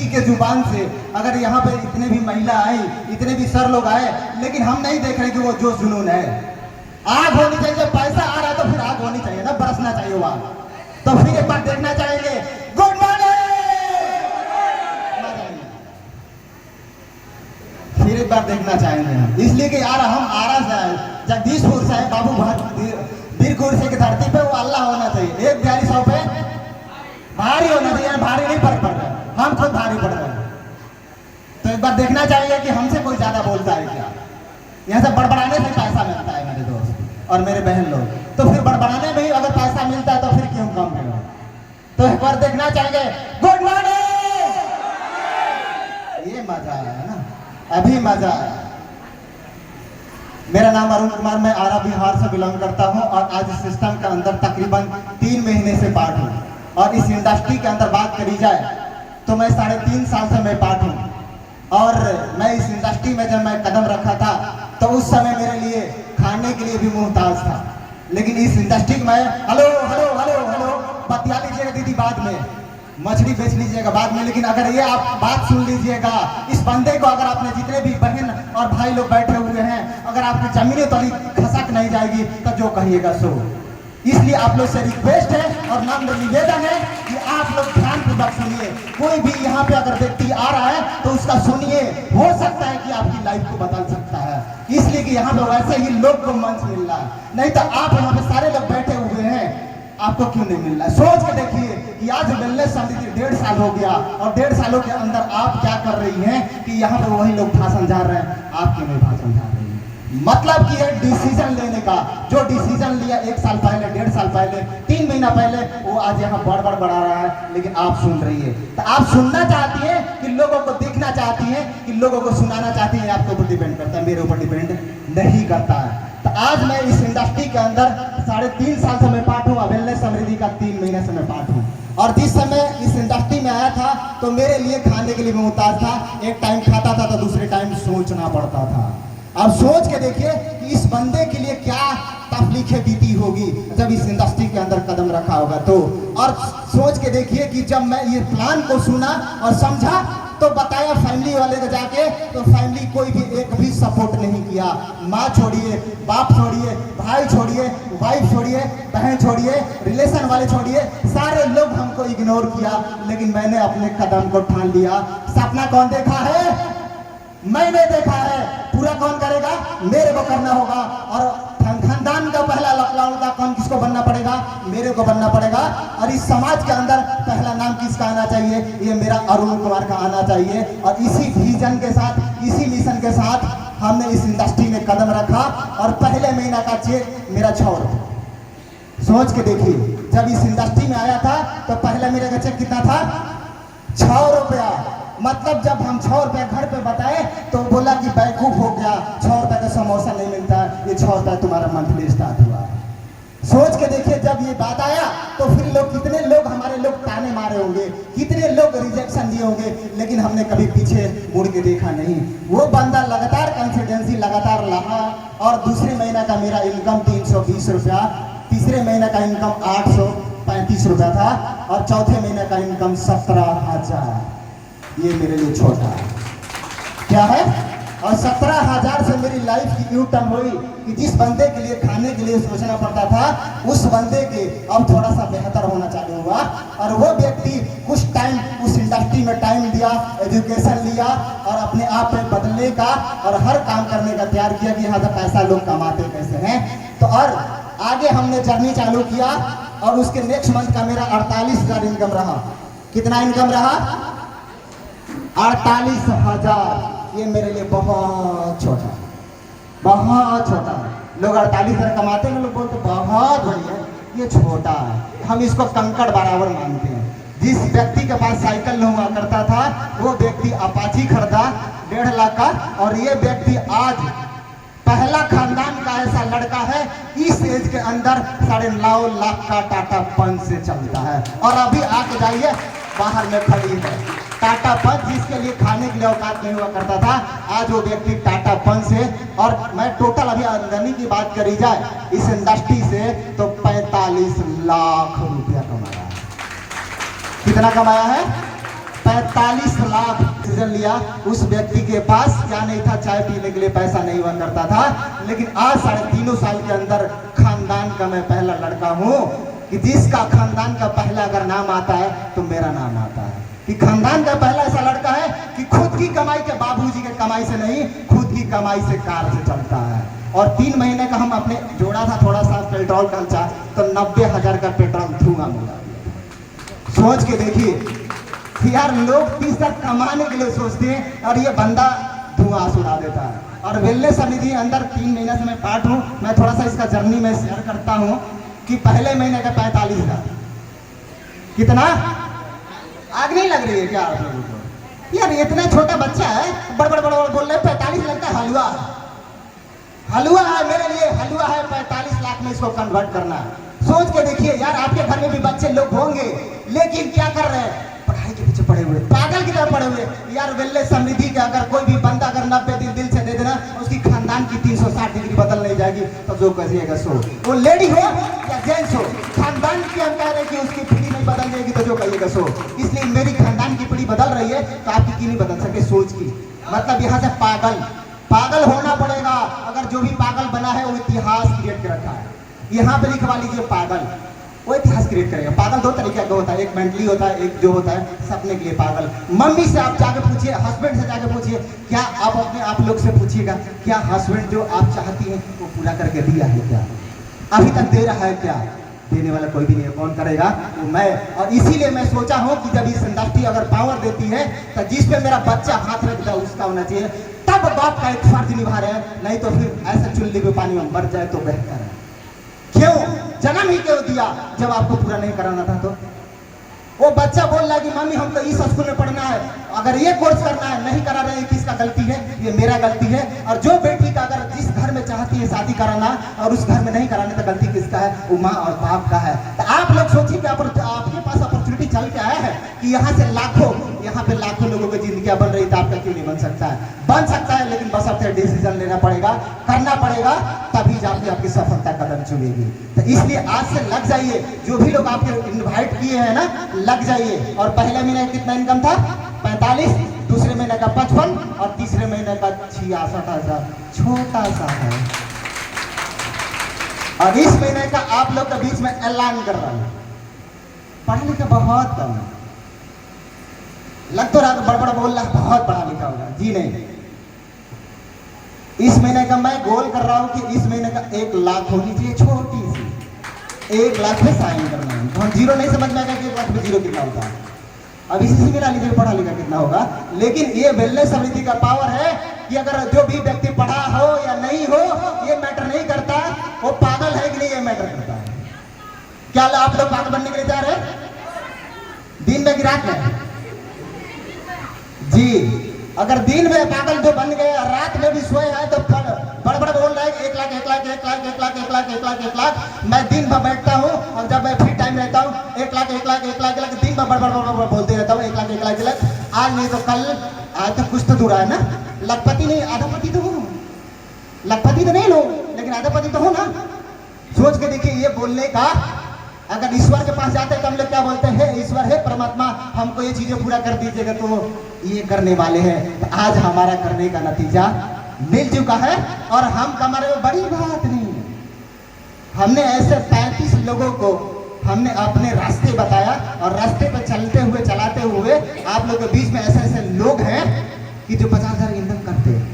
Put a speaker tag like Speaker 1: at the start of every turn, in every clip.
Speaker 1: के जुबान से अगर यहाँ पे इतने भी महिला आई, इतने भी सर लोग आए, लेकिन हम नहीं देख रहे कि वो जोश जुनून है। आग होनी चाहिए, जब पैसा आ रहा है तो फिर आग होनी चाहिए ना, बरसना चाहिए वो आग। तो फिर एक बार देखना चाहेंगे, गुड मॉर्निंग, फिर एक बार देखना चाहेंगे हम, इसलिए कि यार हम आरा से आए, जगदीशपुर से आए, बाबू वीर कुर्सी की धरती पे वो अल्लाह होना चाहिए, एक प्यारी सौ पे भारी होना चाहिए, भारी नहीं पड़ रहा, हम खुद भारी पड़ रहे हैं। तो एक बार देखना चाहिए कि हमसे कोई ज्यादा बोलता है क्या। यहाँ से बड़बड़ाने से पैसा मिलता है मेरे दोस्त और मेरे बहन लोग, तो फिर बड़बड़ाने में ही अगर पैसा मिलता है तो फिर क्यों कम करो। तो एक बार देखना चाहेंगे, गुड मॉर्निंग, ये मजा है ना, अभी मजा है। मेरा नाम अरुण कुमार, मैं आरा बिहार से बिलोंग करता हूं और आज इस सिस्टम के अंदर तकरीबन 3 महीने से पार्ट हूं। और इस इंडस्ट्री के अंदर बात करी जाए तो मैं 3.5 साल से मैं पार्ट हूं। और मैं इस इंडस्ट्री में जब मैं कदम रखा था तो उस समय मेरे लिए खाने के लिए भी मुहताज था, लेकिन इस इंडस्ट्री में हेलो हेलो हेलो हेलो बतिया लीजिएगा दीदी, बाद में मछली बेच लीजिएगा बाद में, लेकिन अगर ये आप बात सुन लीजिएगा, इस बंदे को अगर आपने जितने भी बहन और भाई लोग बैठे हुए हैं, अगर आपकी जमीनें तली खसक नहीं जाएगी तो जो कहिएगा सो। इसलिए आप लोग से रिक्वेस्ट है और नम्र निवेदन है कि आप लोग ध्यानपूर्वक सुनिए। कोई भी यहाँ पे अगर व्यक्ति आ रहा है तो उसका सुनिए, हो सकता है कि आपकी लाइफ को बदल सकता है। इसलिए कि यहाँ पे वैसे ही लोग को मंच मिल रहा है, नहीं तो आप यहाँ पे सारे लोग बैठे हुए हैं, आपको क्यों नहीं मिल रहा है। सोच के देखिए कि आज वेलनेस समिति 1.5 साल हो गया और 1.5 सालों के अंदर आप क्या कर रही हैं कि यहाँ पे वही लोग भाषण जा रहे हैं, आप क्यों नहीं भाषण जा रही हैं। मतलब कि है डिसीजन लेने का, जो डिसीजन लिया 1 साल पहले, 1.5 साल पहले, 3 महीना पहले, वो आज यहाँ बड़ बढ़ा रहा है, लेकिन आप सुन रही है। तो आप सुनना चाहती है कि लोगों को देखना चाहती है कि लोगों को सुनाना चाहती है, आपके ऊपर डिपेंड करता है, मेरे ऊपर डिपेंड नहीं करता है। तो आज मैं इस इंडस्ट्री के अंदर 3.5 साल से मैं पार्ट हूँ, वेलनेस समृद्धि का 3 महीने से मैं पार्ट हूँ। और जिस समय इस इंडस्ट्री में आया था तो मेरे लिए खाने के लिए मुहताज था, एक टाइम खाता था तो दूसरे टाइम सोचना पड़ता था। अब सोच के देखिए कि इस बंदे के लिए क्या तकलीफें बीती होगी जब इस इंडस्ट्री के अंदर कदम रखा होगा तो। और सोच के देखिए कि जब मैं ये प्लान को सुना और समझा तो बताया फैमिली वाले को जाके, तो फैमिली कोई भी एक भी सपोर्ट नहीं किया। माँ छोड़िए, बाप छोड़िए, भाई छोड़िए, वाइफ छोड़िए, बहन छोड़िए, रिलेशन वाले छोड़िए, सारे लोग हमको इग्नोर किया, लेकिन मैंने अपने कदम को ठान लिया। सपना कौन देखा है? मैंने देखा है। पूरा कौन करेगा? मेरे को करना होगा। और खानदान का पहला लड़का कौन, किसको बनना पड़ेगा? मेरे को बनना पड़ेगा। और इस समाज के अंदर पहला नाम किसका आना चाहिए? ये मेरा अरुण कुमार का आना चाहिए। और इसी विजन के साथ, इसी मिशन के साथ हमने इस इंडस्ट्री में कदम रखा। और पहले महीना का चेक मेरा 6 रुपये। सोच के देखिए, जब इस इंडस्ट्री में आया था तो पहले मेरे का चेक कितना था? 6 रुपया। मतलब जब हम 6 रुपया घर पे बताए तो बोला कि बेवकूफ हो गया, 6 रुपये का समोसा नहीं मिलता, ये 6 रुपया तुम्हारा मंथली स्टार्ट हुआ। सोच के देखिए, जब ये बात आया तो फिर लोग, कितने लोग हमारे लोग ताने मारे होंगे, कितने लोग रिजेक्शन दिए होंगे, लेकिन हमने कभी पीछे मुड़ के देखा नहीं। वो बंदा लगातार कॉन्फिडेंसी लगातार रहा। और दूसरे महीना का मेरा इनकम 320 रुपया, तीसरे महीने का इनकम 835 रुपया था और चौथे महीने का इनकम 17,000। ये मेरे लिए छोटा है, क्या है? और 17,000 से मेरी लाइफ की न्यू टर्न हुई कि जिस बंदे के लिए खाने के लिए सोचना पड़ता था, उस बंदे के अब थोड़ा सा बेहतर होना चालू हुआ। और वो व्यक्ति कुछ टाइम उस इंडस्ट्री में टाइम दिया, एजुकेशन लिया और अपने आप में बदलने का और हर काम करने का तैयार किया कि यहाँ से पैसा लोग कमाते कैसे हैं। तो और आगे हमने जर्नी चालू किया और उसके नेक्स्ट मंथ का मेरा 48,000 इनकम रहा। कितना इनकम रहा? 48,000। ये मेरे लिए बहुत छोटा, बहुत छोटा। लोग 48,000 कमाते हैं, लोग बोलते बहुत बढ़िया, ये छोटा है। हम इसको कंकड़ बराबर मानते हैं। जिस व्यक्ति के पास साइकिल हुआ करता था वो व्यक्ति अपाची खरीदा 1.5 लाख का, और ये व्यक्ति आज पहला खानदान का ऐसा लड़का है इस एज के अंदर 9.5 लाख का टाटा पंच से चलता है। और अभी आके जाइए, बाहर में खड़ी है टाटा पंच, जिसके लिए खाने के लिए औकात नहीं हुआ करता था, आज वो व्यक्ति टाटा पंच है। और मैं टोटल अभी आमदनी की बात करी जाए इस इंडस्ट्री से तो 45 लाख रुपया कमाया है। कितना कमाया है? 45 लाख डिसीजन लिया। उस व्यक्ति के पास क्या नहीं था, चाय पीने के लिए पैसा नहीं हुआ करता था, लेकिन आज 3.5 साल के अंदर खानदान का मैं पहला लड़का हूँ कि जिसका खानदान का पहला अगर नाम आता है तो मेरा नाम आता है, कि खानदान का पहला ऐसा लड़का है कि खुद की कमाई के, बाबूजी के कमाई से नहीं, खुद की कमाई से कार से चलता है। और 3 महीने का हम अपने जोड़ा था थोड़ा सा पेट्रोल खर्चा, तो 90,000 का पेट्रोल धुआं मिला। सोच के देखिए कि यार लोग 30 लाख कमाने के लिए सोचते हैं और ये बंदा धुआं सुना देता है। और वेलनेस समिति अंदर 3 महीने से मैं पार्ट हूँ। मैं थोड़ा सा इसका जर्नी में शेयर करता हूँ कि पहले महीने का 45 लाख, कितना आग नहीं लग रही है क्या आप लोगों को? यार इतना छोटा बच्चा है, बड़ बोल रहे 45 लाख का हलवा, हलवा है मेरे लिए, हलवा है। 45 लाख में इसको कन्वर्ट करना है। सोच के देखिए यार, आपके घर में भी बच्चे लोग होंगे, लेकिन क्या कर रहे हैं, पढ़ाई के पीछे पड़े हुए, पागल की तरह पड़े हुए। यार वेलनेस समिति का अगर कोई भी बंदा अगर 90 दिन दिल से दे देना, उसकी खानदान की 360 डिग्री बदल नहीं जाएगी। तो जो कहिएगा सो, वो लेडी हो या जेंट्स हो, खानदान की हम कह रहे हैं कि उसकी पीढ़ी नहीं बदल जाएगी, तो जो कहिएगा सो। इसलिए मेरी खानदान की पीढ़ी बदल रही है, तो आपकी क्यों नहीं बदल सके सोच की? मतलब यहाँ से पागल होना पड़ेगा। अगर जो भी पागल बना है वो इतिहास क्रिएट कर रखा है। यहाँ पे लिखवा लीजिए पागल, वो इतिहास क्रिएट करेगा। पागल 2 तरीके का होता है, एक मेंटली होता है, एक जो होता है सपने के लिए पागल। मम्मी से आप जाके पूछिए, हस्बैंड से जाके पूछिए, क्या आप अपने आप लोग से पूछिएगा, क्या हस्बैंड जो आप चाहती हैं वो पूरा करके दिया है क्या? अभी तक दे रहा है क्या? देने वाला कोई भी नहीं है, कौन करेगा? वो मैं। और इसीलिए मैं सोचा हूँ कि जब इस इंडस्ट्री अगर पावर देती है तो जिस पे मेरा बच्चा हाथ रखता है उसका होना चाहिए, तब बाप का एक फर्ज निभा रहे हैं। नहीं तो फिर ऐसे चुल्ली पे पानी में मर जाए तो बेहतर है। क्यों जन्म ही क्यों दिया जब आपको पूरा नहीं कराना था? तो वो बच्चा बोल रहा है कि मम्मी हमको इस स्कूल में पढ़ना है, अगर ये कोर्स करना है, नहीं करा रहे हैं, किसका गलती है? ये मेरा गलती है। और जो बेटी का अगर जिस घर में चाहती है शादी कराना और उस घर में नहीं कराने, तो गलती किसका है? वो माँ और बाप का है। तो आप लोग सोचिए कि आपके पास अपॉर्चुनिटी चल के आया है कि यहाँ से यहाँ पे लाखों लोगों की जिंदगी बन रही, तो आपका क्यों नहीं बन सकता है? बन सकता है, लेकिन बस आपसे डिसीजन लेना पड़ेगा, करना पड़ेगा, तभी जाके आपकी सफलता कदम चुनेगी। तो इसलिए आज से लग जाइए, जो भी लोग आपके इन्वाइट किए हैं ना, लग जाइए। और पहले महीने कितना इनकम था? 45, दूसरे महीने का 55 और तीसरे महीने का 66,000। छोटा सा है। और इस महीने का आप लोग के बीच में ऐलान कर रहा हूं, पढ़ा लिखा बहुत कम है। लग तो रहा बड़ा बोल रहा बहुत पढ़ा लिखा होगा, जी नहीं। इस महीने का मैं गोल कर रहा हूं कि इस महीने का 1 लाख होनी चाहिए, छोटी सी 1 लाख में साइन करना है। तो हम जीरो नहीं समझ में आएगा कि 1 लाख में जीरो कितना होता है। अब इसी से मिला लीजिए पढ़ा लिखा कितना होगा। लेकिन ये वेलनेस समिति का पावर है कि अगर जो भी व्यक्ति पढ़ा हो या नहीं हो, ये मैटर नहीं करता, वो पागल है कि नहीं ये मैटर करता है। क्या आप लोग पागल बनने के लिए जा रहे हैं? दिन में कि रात में? जी, अगर दिन में पागल जो बन गए, रात में भी सोए हैं, तो बड़ बोल रहा है 1 लाख 1 लाख 1 लाख 1 लाख 1 लाख 1 लाख 1 लाख। मैं दिन भर बैठता हूँ और जब मैं फ्री टाइम रहता हूँ 1 लाख 1 लाख 1 लाख 1 लाख दिन भर बड़ बोलते रहता हूँ 1 लाख 1 लाख 1 लाख। आज नहीं तो कल, आज तक कुछ तो दूर है ना। लखपति नहीं, आधापति तो हो। लखपति तो नहीं लो, लेकिन आधापति तो हो ना। सोच के देखिए, ये बोलने का अगर ईश्वर के पास जाते हैं तो हम लोग क्या बोलते हैं? हे ईश्वर, हे परमात्मा, हमको ये चीजें पूरा कर दीजिएगा, तो ये करने वाले हैं। तो आज हमारा करने का नतीजा मिल चुका है और हम कमा रहे हो, बड़ी बात नहीं है। हमने ऐसे 35 लोगों को हमने अपने रास्ते बताया और रास्ते पे चलते हुए चलाते हुए आप लोगों के बीच में ऐसे लोग हैं कि जो 50,000 इनकम करते हैं।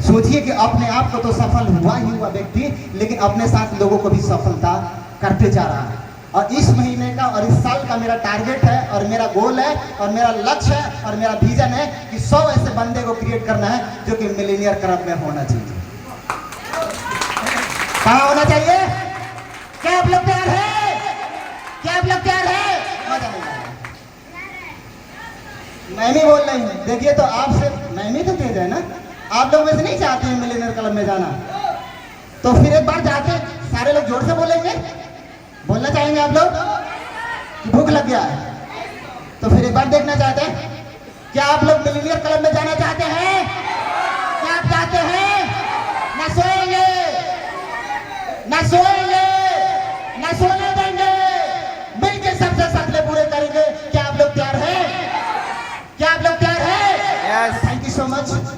Speaker 1: सोचिए कि अपने आप को तो सफल हुआ ही हुआ व्यक्ति, लेकिन अपने साथ लोगों को भी सफलता करते जा रहा है। और इस महीने का और इस साल का मेरा टारगेट है और मेरा गोल है और मेरा लक्ष्य है और मेरा विजन है कि 100 ऐसे बंदे को क्रिएट करना है जो कि मिलीनियर क्लब में होना चाहिए। कहाँ होना चाहिए? क्या आप लोग तैयार हैं? क्या आप लोग तैयार हैं? मजा नहीं आ रहा। मैं भी बोल रही हूँ, देखिए तो आपसे मैं भी तो तेज है ना। आप लोग वैसे नहीं चाहते हैं मिलीनियर क्लब में जाना, तो फिर एक बार जाके सारे लोग जोर से बोलेंगे। बोलना चाहेंगे आप लोग कि भूख लग गया है? तो फिर एक बार देखना चाहते हैं, क्या आप लोग मिलीनियर क्लब में जाना चाहते हैं? क्या आप चाहते हैं? ना सोएंगे, ना सोएंगे, ना सोने देंगे, मिलके सबसे सपने पूरे करेंगे। क्या आप लोग तैयार हैं?
Speaker 2: You so much.